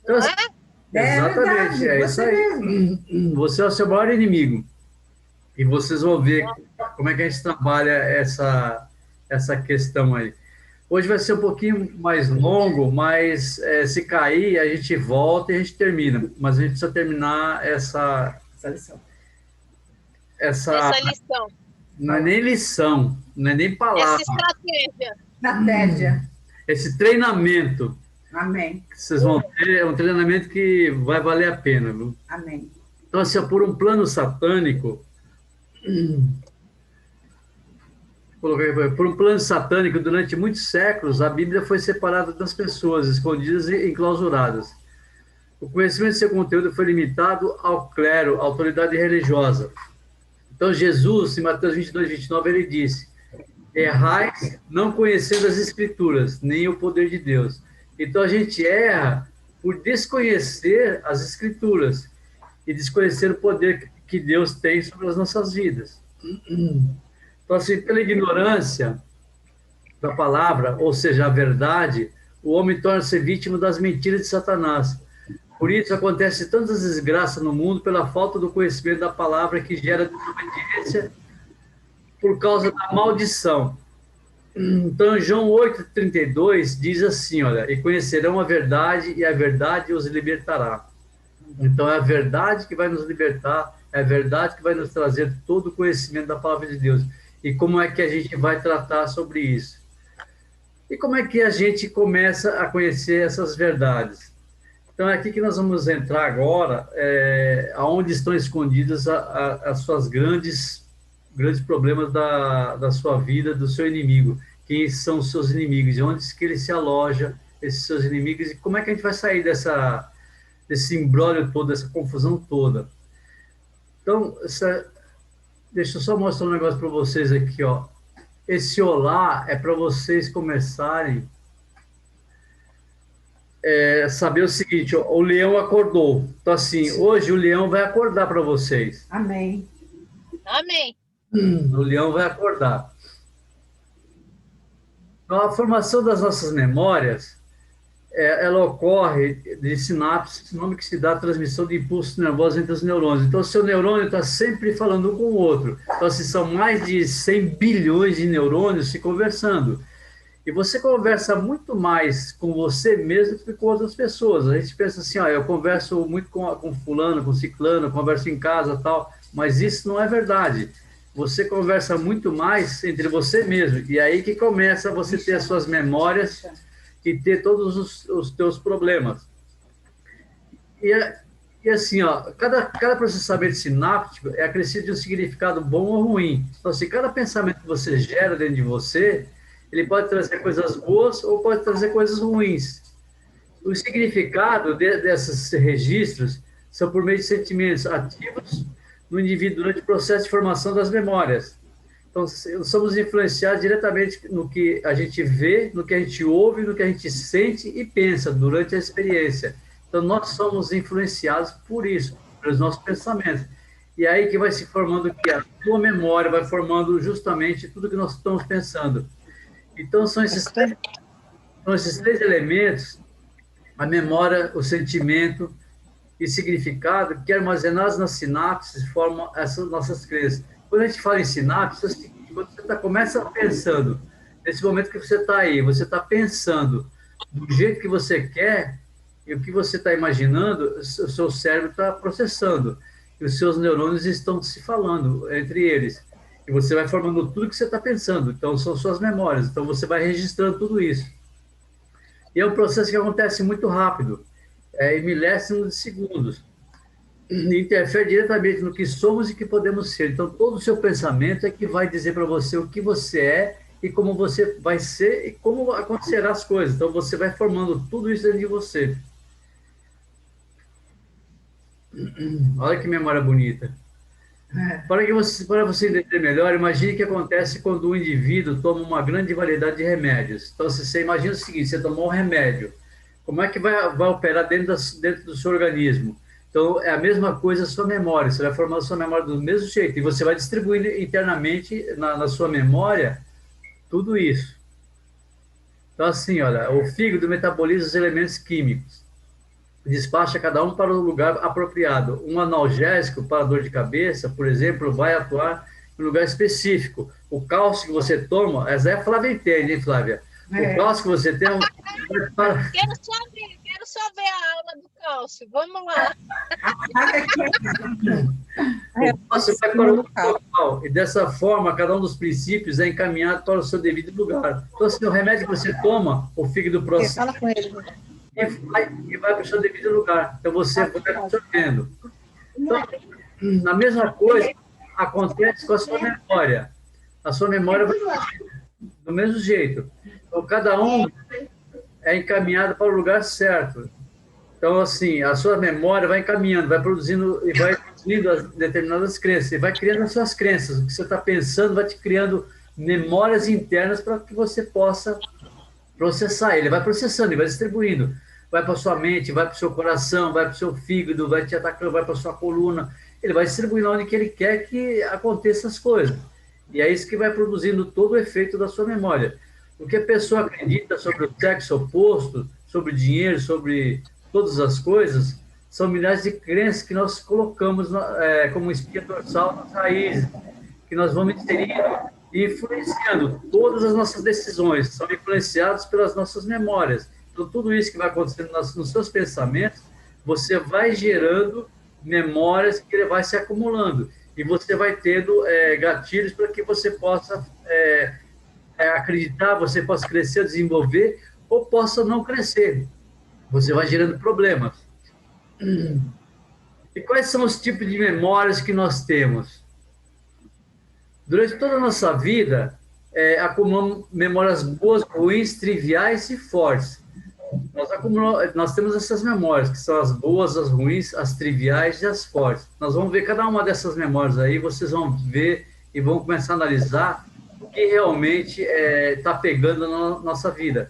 Então, Não assim, é? exatamente, verdade, é isso você mesmo. aí. Você é o seu maior inimigo. E vocês vão ver como é que a gente trabalha essa questão aí. Hoje vai ser um pouquinho mais longo, mas se cair, a gente volta e a gente termina. Mas a gente precisa terminar Essa lição. essa Essa lição, não é nem lição, não é nem essa palavra, estratégia. Estratégia. esse treinamento Amém. que vocês vão ter é um treinamento que vai valer a pena, viu? Amém. Então, assim, por um plano satânico, por um plano satânico, durante muitos séculos, a Bíblia foi separada das pessoas, escondidas e enclausuradas. O conhecimento de seu conteúdo foi limitado ao clero, à autoridade religiosa. Então, Jesus, em Mateus 22, 29, ele disse: errais não conhecendo as Escrituras, nem o poder de Deus. Então, a gente erra por desconhecer as Escrituras e desconhecer o poder que Deus tem sobre as nossas vidas. Então, assim, pela ignorância da palavra, ou seja, a verdade, o homem torna-se vítima das mentiras de Satanás. Por isso acontece tantas desgraças no mundo pela falta do conhecimento da palavra que gera desobediência por causa da maldição. Então, João 8,32 diz assim, olha, e conhecerão a verdade e a verdade os libertará. Então, é a verdade que vai nos libertar, é a verdade que vai nos trazer todo o conhecimento da palavra de Deus. E como é que a gente vai tratar sobre isso? E como é que a gente começa a conhecer essas verdades? Então, é aqui que nós vamos entrar agora, aonde estão escondidas as suas grandes problemas da sua vida, do seu inimigo. Quem são os seus inimigos? De onde que ele se aloja, esses seus inimigos? E como é que a gente vai sair desse imbróglio todo, dessa confusão toda? Então, deixa eu só mostrar um negócio para vocês aqui, ó. Esse olá é para vocês começarem saber o seguinte, ó, o leão acordou. Então, assim, hoje o leão vai acordar para vocês. Amém. Amém. O leão vai acordar. Então, a formação das nossas memórias, ela ocorre de sinapse, esse nome que se dá a transmissão de impulsos nervosos entre os neurônios. Então, o seu neurônio está sempre falando um com o outro. Então, assim, são mais de 100 bilhões de neurônios se conversando. E você conversa muito mais com você mesmo do que com outras pessoas. A gente pensa assim, ó, eu converso muito com fulano, com ciclano, converso em casa tal, mas isso não é verdade. Você conversa muito mais entre você mesmo. E aí que começa você ter as suas memórias e ter todos os teus problemas. E, e assim, ó, cada processamento sináptico é acrescido de um significado bom ou ruim. Então, se cada pensamento que você gera dentro de você, ele pode trazer coisas boas ou pode trazer coisas ruins. O significado desses registros são por meio de sentimentos ativos no indivíduo durante o processo de formação das memórias. Então, somos influenciados diretamente no que a gente vê, no que a gente ouve, no que a gente sente e pensa durante a experiência. Então, nós somos influenciados por isso, pelos nossos pensamentos. E aí que vai se formando o que? A tua memória vai formando justamente tudo que nós estamos pensando. Então, são esses três elementos, a memória, o sentimento e significado, que armazenados nas sinapses formam essas nossas crenças. Quando a gente fala em sinapses, é o seguinte, quando você começa pensando, nesse momento que você está aí, você está pensando do jeito que você quer, e o que você está imaginando, o seu cérebro está processando, e os seus neurônios estão se falando entre eles. E você vai formando tudo que você está pensando. Então, são suas memórias. Então, você vai registrando tudo isso. E é um processo que acontece muito rápido, em milésimos de segundos. E interfere diretamente no que somos e que podemos ser. Então, todo o seu pensamento é que vai dizer para você o que você é e como você vai ser e como acontecerão as coisas. Então, você vai formando tudo isso dentro de você. Olha que memória bonita. Para você entender melhor, imagine o que acontece quando um indivíduo toma uma grande variedade de remédios. Então, se você imagina o seguinte, você tomou um remédio, como é que vai operar dentro do seu organismo? Então, é a mesma coisa a sua memória, você vai formar a sua memória do mesmo jeito, e você vai distribuindo internamente na sua memória tudo isso. Então, assim, olha, o fígado metaboliza os elementos químicos, despacha cada um para o lugar apropriado. Um analgésico para dor de cabeça, por exemplo, vai atuar em um lugar específico. O cálcio que você toma, essa é a Flávia entende, hein, Flávia? O cálcio que você tem Quero só ver a aula do cálcio. Vamos lá. o cálcio vai para o local. E dessa forma, cada um dos princípios é encaminhado para o seu devido lugar. Então, assim, o remédio que você toma, o fígado processa. Fala com ele. E vai para o seu devido lugar. Então, você vai absorvendo. Então, a mesma coisa acontece com a sua memória. A sua memória vai do mesmo jeito. Então, cada um é encaminhado para o lugar certo. Então, assim, a sua memória vai encaminhando, vai produzindo e vai produzindo as determinadas crenças, e vai criando as suas crenças. O que você está pensando vai te criando memórias internas para que você possa processar. Ele vai processando e vai distribuindo. Vai para sua mente, vai para o seu coração, vai para o seu fígado, vai te atacando, vai para a sua coluna. Ele vai distribuindo onde que ele quer que aconteça as coisas. E é isso que vai produzindo todo o efeito da sua memória. O que a pessoa acredita sobre o sexo oposto, sobre dinheiro, sobre todas as coisas, são milhares de crenças que nós colocamos como espinha dorsal nas raízes, que nós vamos inserindo e influenciando. Todas as nossas decisões são influenciadas pelas nossas memórias. Então, tudo isso que vai acontecendo nos seus pensamentos, você vai gerando memórias que ele vai se acumulando. E você vai tendo gatilhos para que você possa acreditar, você possa crescer, desenvolver, ou possa não crescer. Você vai gerando problemas. E quais são os tipos de memórias que nós temos? Durante toda a nossa vida, acumulamos memórias boas, ruins, triviais e fortes. Nós temos essas memórias, que são as boas, as ruins, as triviais e as fortes. Nós vamos ver cada uma dessas memórias aí, vocês vão ver e vão começar a analisar o que realmente está pegando na nossa vida.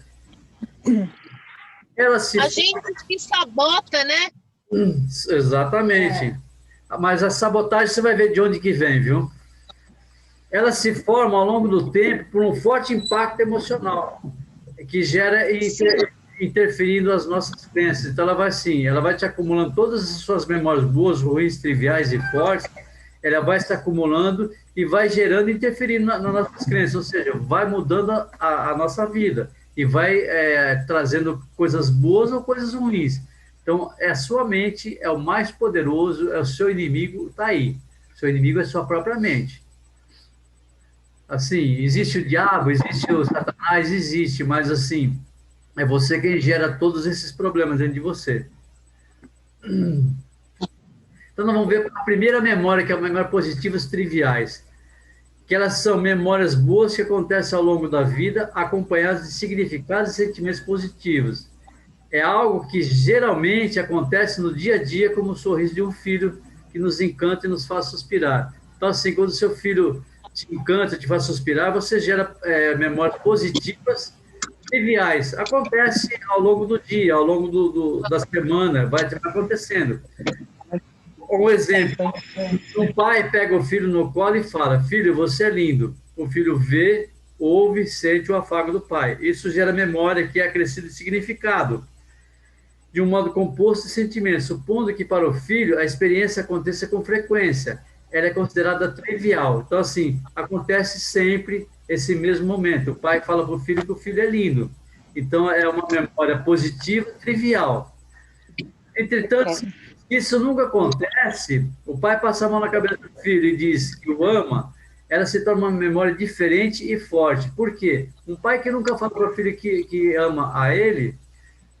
A gente se sabota, né? Exatamente. Mas a sabotagem você vai ver de onde que vem, viu? Ela se forma ao longo do tempo por um forte impacto emocional que gera interferindo as nossas crenças. Então ela vai te acumulando todas as suas memórias boas, ruins, triviais e fortes. Ela vai se acumulando e vai gerando, interferindo nas nossas crenças, ou seja, vai mudando a nossa vida e vai trazendo coisas boas ou coisas ruins. Então, a sua mente é o mais poderoso, é o seu inimigo, está aí. O seu inimigo é a sua própria mente. Assim, existe o diabo, existe o Satanás, existe, mas assim, é você quem gera todos esses problemas dentro de você. Então, nós vamos ver a primeira memória, que é a memória positivas triviais, que elas são memórias boas que acontecem ao longo da vida, acompanhadas de significados e sentimentos positivos. É algo que geralmente acontece no dia a dia, como o sorriso de um filho que nos encanta e nos faz suspirar. Então, assim, quando o seu filho te encanta, te faz suspirar, você gera memórias positivas triviais. Acontece ao longo do dia, ao longo da semana, vai acontecendo. Um exemplo, um pai pega o filho no colo e fala: filho, você é lindo. O filho vê, ouve, sente o afago do pai. Isso gera memória que é acrescida de significado, de um modo composto de sentimentos, supondo que para o filho a experiência aconteça com frequência. Ela é considerada trivial. Então, assim, acontece sempre esse mesmo momento. O pai fala para o filho que o filho é lindo. Então, é uma memória positiva, trivial. Entretanto, se isso nunca acontece, o pai passa a mão na cabeça do filho e diz que o ama, ela se torna uma memória diferente e forte. Por quê? Um pai que nunca fala para o filho que ama a ele,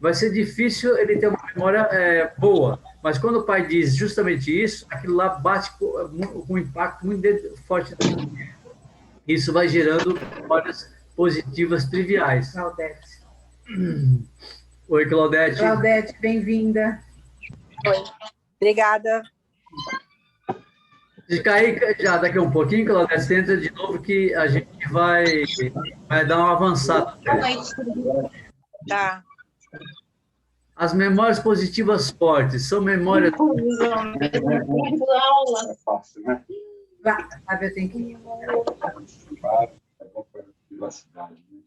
vai ser difícil ele ter uma memória boa. Mas quando o pai diz justamente isso, aquilo lá bate com um impacto muito forte. Isso vai gerando memórias positivas triviais. Claudete. Oi, Claudete. Claudete, bem-vinda. Oi. Obrigada. Se cair já daqui a um pouquinho, Claudete, você entra de novo que a gente vai dar uma avançada. Tá. As memórias positivas fortes são memórias... Vai, eu tenho que ir.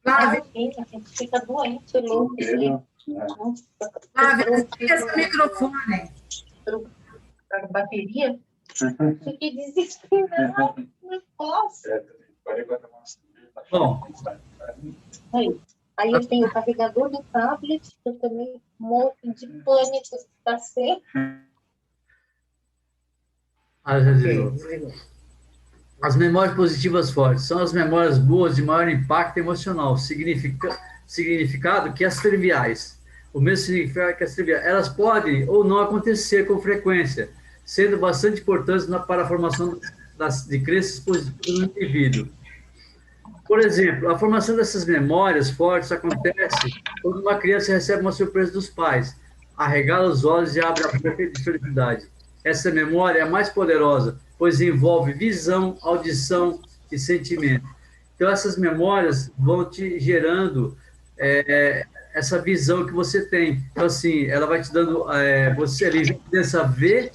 Flávia, A gente fica doente, louco. Flávia, desliga esse microfone. A bateria? Fiquei desesperada. Não posso. Bom, Aí eu tenho o carregador do tablet, que eu também morro de pânico, está sem. já desligou. Desligou. As memórias positivas fortes são as memórias boas de maior impacto emocional, significado que as triviais. O mesmo significado que as triviais. Elas podem ou não acontecer com frequência, sendo bastante importantes para a formação de crenças positivas no indivíduo. Por exemplo, a formação dessas memórias fortes acontece quando uma criança recebe uma surpresa dos pais, arregala os olhos e abre a boca de felicidade. Essa memória é a mais poderosa, pois envolve visão, audição e sentimento. Então, essas memórias vão te gerando essa visão que você tem. Então, assim, ela vai te dando... você ali começa a ver,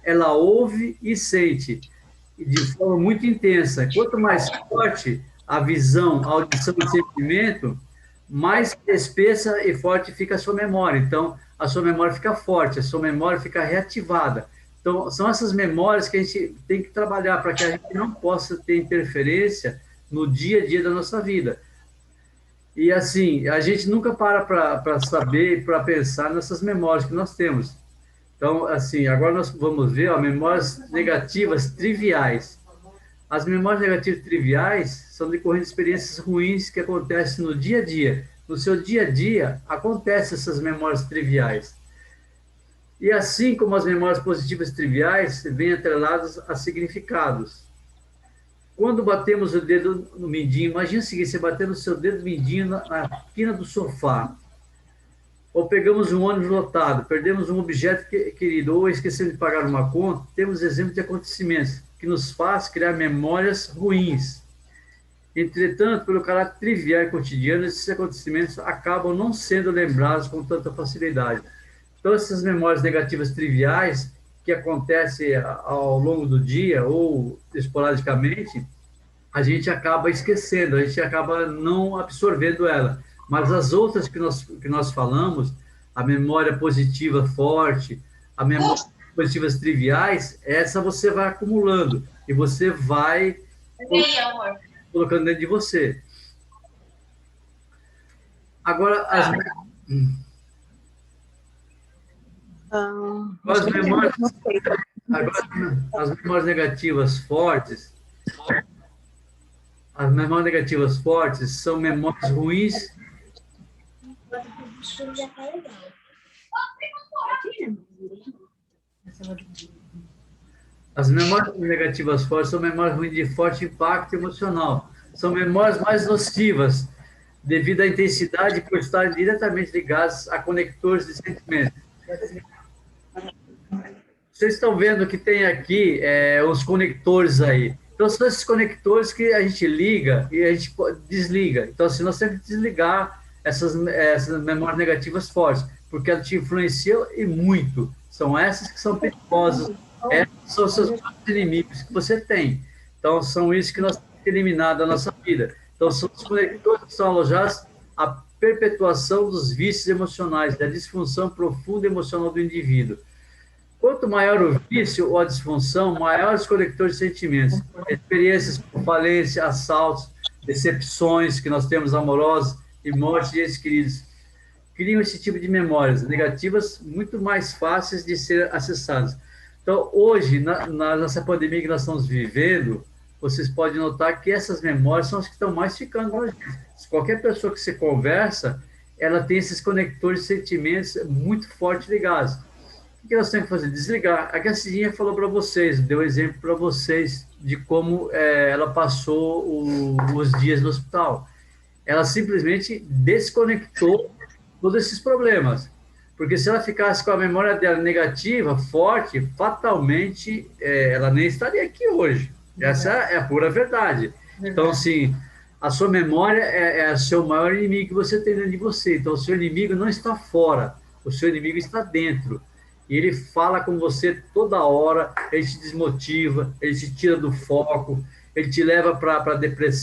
ela ouve e sente, de forma muito intensa. Quanto mais forte a visão, a audição e o sentimento, mais espessa e forte fica a sua memória. Então, a sua memória fica forte, a sua memória fica reativada. Então, são essas memórias que a gente tem que trabalhar para que a gente não possa ter interferência no dia a dia da nossa vida. E, assim, a gente nunca para saber, para pensar nessas memórias que nós temos. Então, assim, agora nós vamos ver memórias negativas triviais. As memórias negativas triviais são decorrentes de experiências ruins que acontecem no dia a dia. No seu dia a dia, acontecem essas memórias triviais. E assim como as memórias positivas triviais, vêm atreladas a significados. Quando batemos o dedo no mindinho, imagina o seguinte, você batendo o seu dedo mindinho na quina do sofá, ou pegamos um ônibus lotado, perdemos um objeto querido, ou esquecemos de pagar uma conta, temos exemplos de acontecimentos que nos faz criar memórias ruins. Entretanto, pelo caráter trivial e cotidiano, esses acontecimentos acabam não sendo lembrados com tanta facilidade. Então, essas memórias negativas triviais que acontecem ao longo do dia ou esporadicamente, a gente acaba esquecendo, a gente acaba não absorvendo ela. Mas as outras que nós falamos, a memória positiva forte, a memória positivas triviais, essa você vai acumulando e você vai colocando dentro de você. Agora, as memórias negativas fortes, as memórias negativas fortes são memórias ruins. As memórias negativas fortes são memórias ruins de forte impacto emocional. São memórias mais nocivas, devido à intensidade por estarem diretamente ligadas a conectores de sentimentos. Vocês estão vendo que tem aqui os conectores aí. Então, são esses conectores que a gente liga e a gente desliga. Então, assim, nós temos que desligar essas memórias negativas fortes, porque elas te influenciam e muito. São essas que são perigosas. Esses são os seus inimigos que você tem. Então, são isso que nós temos que eliminar da nossa vida. Então, são os conectores que são alojados à perpetuação dos vícios emocionais, da disfunção profunda emocional do indivíduo. Quanto maior o vício ou a disfunção, maiores os conectores de sentimentos. Experiências por falência, assaltos, decepções que nós temos amorosas e morte de entes queridos criam esse tipo de memórias negativas muito mais fáceis de ser acessadas. Então, hoje, nessa pandemia que nós estamos vivendo, vocês podem notar que essas memórias são as que estão mais ficando com a gente. Qualquer pessoa que você conversa, ela tem esses conectores de sentimentos muito fortes ligados. O que nós temos que fazer? Desligar. A Cidinha falou para vocês, deu exemplo para vocês de como ela passou os dias no hospital. Ela simplesmente desconectou todos esses problemas. Porque se ela ficasse com a memória dela negativa, forte, fatalmente, ela nem estaria aqui hoje. Essa é a pura verdade. Então, assim, a sua memória é o seu maior inimigo que você tem dentro de você. Então, o seu inimigo não está fora, o seu inimigo está dentro. E ele fala com você toda hora, ele te desmotiva, ele te tira do foco, ele te leva para a depressão.